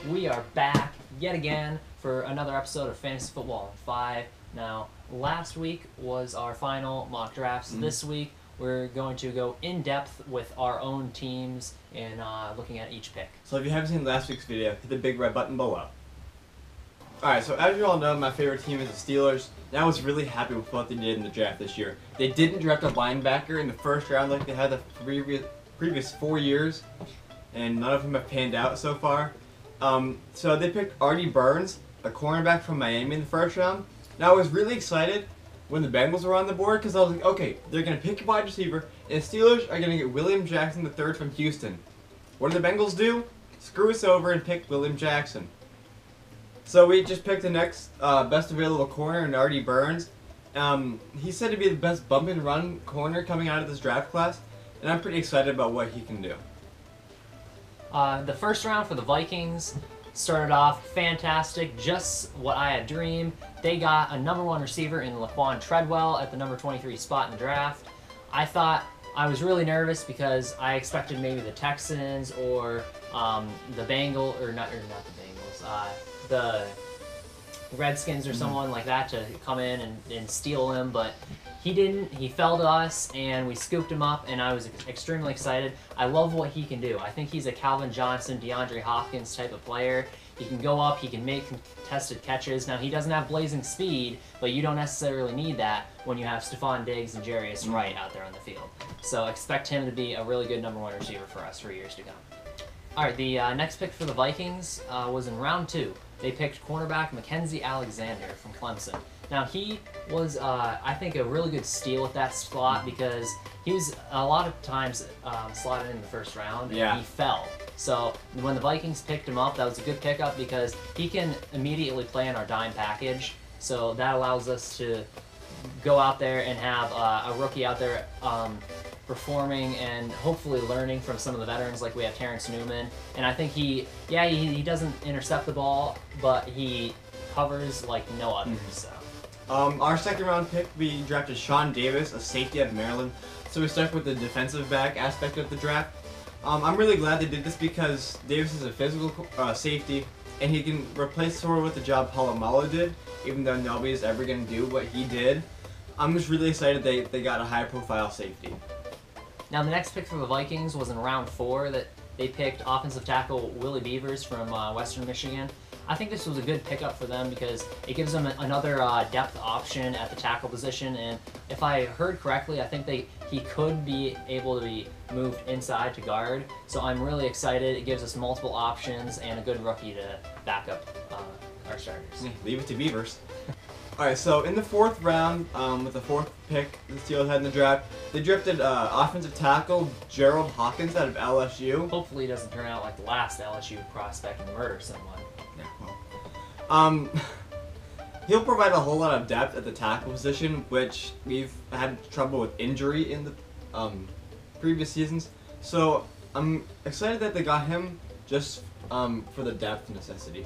We are back yet again for another episode of Fantasy Football in 5. Now, last week was our final mock drafts. This week, we're going to go in depth with our own teams and looking at each pick. So if you haven't seen last week's video, hit the big red button below. Alright, so as you all know, my favorite team is the Steelers, and I was really happy with what they did in the draft this year. They didn't draft a linebacker in the first round like they had the previous 4 years, and none of them have panned out so far. So they picked Artie Burns, a cornerback from Miami in the first round. Now I was really excited when the Bengals were on the board because I was like, okay, they're going to pick a wide receiver, and the Steelers are going to get William Jackson III from Houston. What do the Bengals do? Screw us over and pick William Jackson. So we just picked the next best available corner in Artie Burns. He's said to be the best bump and run corner coming out of this draft class, and I'm pretty excited about what he can do. The first round for the Vikings started off fantastic, just what I had dreamed. They got a number 1 receiver in Treadwell at the number 23 spot in the draft. I was really nervous because I expected maybe the Texans or the Bengals, or not the Bengals, the Redskins or someone like that to come in and steal him, but he didn't. He fell to us, and we scooped him up, and I was extremely excited. I love what he can do. I think he's a Calvin Johnson, DeAndre Hawkins type of player. He can go up, he can make contested catches. Now, he doesn't have blazing speed, but you don't necessarily need that when you have Stephon Diggs and Jarius Wright out there on the field. So expect him to be a really good number 1 receiver for us for years to come. All right, the next pick for the Vikings was in round 2. They picked cornerback Mackenzie Alexander from Clemson. Now, he was, I think, a really good steal at that slot because he was a lot of times slotted in the first round, and he fell. So when the Vikings picked him up, that was a good pickup because he can immediately play in our dime package. So that allows us to go out there and have a rookie out there performing and hopefully learning from some of the veterans, like we have Terrence Newman. And I think he doesn't intercept the ball, but he covers like no other. So. Our second round pick, we drafted Sean Davis, a safety out of Maryland. So we stuck with the defensive back aspect of the draft. I'm really glad they did this because Davis is a physical safety, and he can replace sort of what the job Polamalu did, even though nobody's ever going to do what he did. I'm just really excited they got a high-profile safety. Now, the next pick for the Vikings was in round 4 that they picked offensive tackle Willie Beavers from Western Michigan. I think this was a good pickup for them because it gives them another depth option at the tackle position, and if I heard correctly, I think he could be able to be moved inside to guard, so I'm really excited. It gives us multiple options and a good rookie to back up our starters. Leave it to Beavers. Alright, so in the 4th round, with the 4th pick the Steelers had in the draft, they drafted offensive tackle Jerald Hawkins out of LSU. Hopefully he doesn't turn out like the last LSU prospect and murder someone. He'll provide a whole lot of depth at the tackle position, which we've had trouble with injury in the previous seasons. So I'm excited that they got him just for the depth necessity.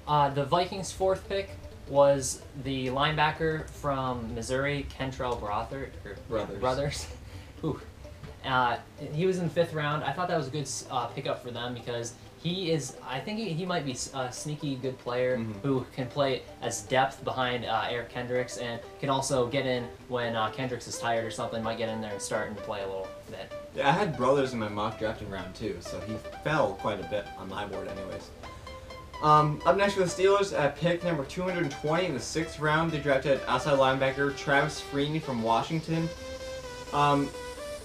The Vikings' 4th pick was the linebacker from Missouri, Kentrell Brothers. Ooh. He was in the 5th round. I thought that was a good pickup for them because I think he might be a sneaky good player who can play as depth behind Eric Kendricks and can also get in when Kendricks is tired or something, might get in there and start and play a little bit. Yeah, I had Brothers in my mock draft in round 2, so he fell quite a bit on my board anyways. Up next for the Steelers, at pick number 220 in the 6th round, they drafted outside linebacker Travis Feeney from Washington.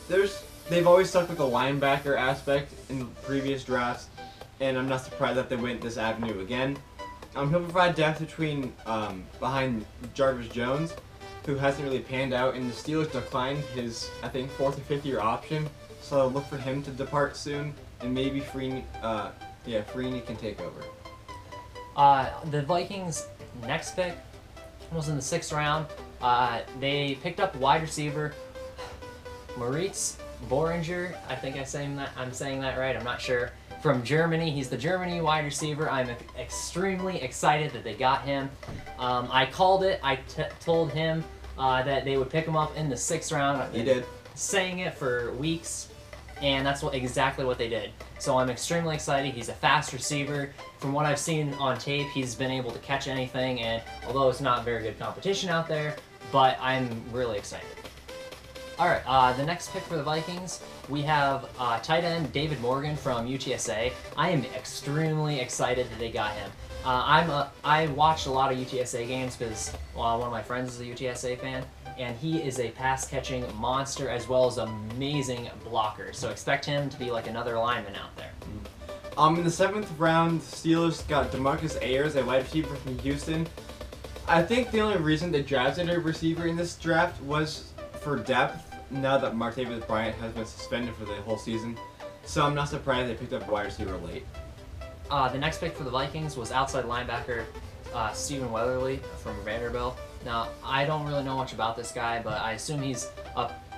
They've always stuck with the linebacker aspect in the previous drafts, and I'm not surprised that they went this avenue again. He'll provide depth behind Jarvis Jones, who hasn't really panned out, and the Steelers declined his, I think, 4th or 5th year option, so look for him to depart soon, and maybe Feeney can take over. The Vikings' next pick was in the 6th round. They picked up wide receiver Moritz Boehringer. I think I'm saying that right. I'm not sure. From Germany, he's the Germany wide receiver. I'm extremely excited that they got him. I called it. I told him that they would pick him up in the 6th round. He did. Saying it for weeks. and that's exactly what they did. So I'm extremely excited. He's a fast receiver. From what I've seen on tape, he's been able to catch anything, and although it's not very good competition out there, but I'm really excited. Alright, the next pick for the Vikings, we have tight end David Morgan from UTSA. I am extremely excited that they got him. I watched a lot of UTSA games because one of my friends is a UTSA fan, and he is a pass-catching monster as well as amazing blocker. So expect him to be like another lineman out there. In the 7th round, Steelers got Demarcus Ayers, a wide receiver from Houston. I think the only reason they drafted a receiver in this draft was for depth, now that Matakevich has been suspended for the whole season. So I'm not surprised they picked up a wide receiver late. The next pick for the Vikings was outside linebacker Stephen Weatherly from Vanderbilt. Now, I don't really know much about this guy, but I assume he's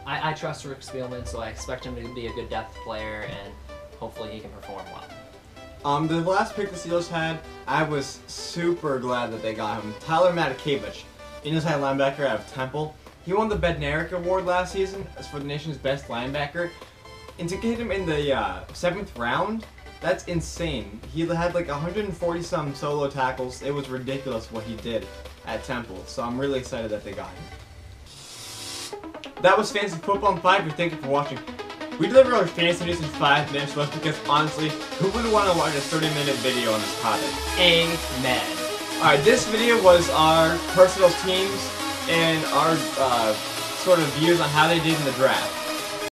I trust Rick Spielman, so I expect him to be a good depth player, and hopefully he can perform well. The last pick the Steelers had, I was super glad that they got him. Tyler Matakevich, inside linebacker out of Temple. He won the Bednarik Award last season for the nation's best linebacker. And to get him in the 7th round, that's insane. He had like 140-some solo tackles. It was ridiculous what he did at Temple. So I'm really excited that they got him. That was Fantasy Football in 5. Thank you for watching. We deliver our fantasy news in 5 minutes less because honestly, who would want to watch a 30-minute video on this topic? Amen. Alright, this video was our personal teams and our sort of views on how they did in the draft.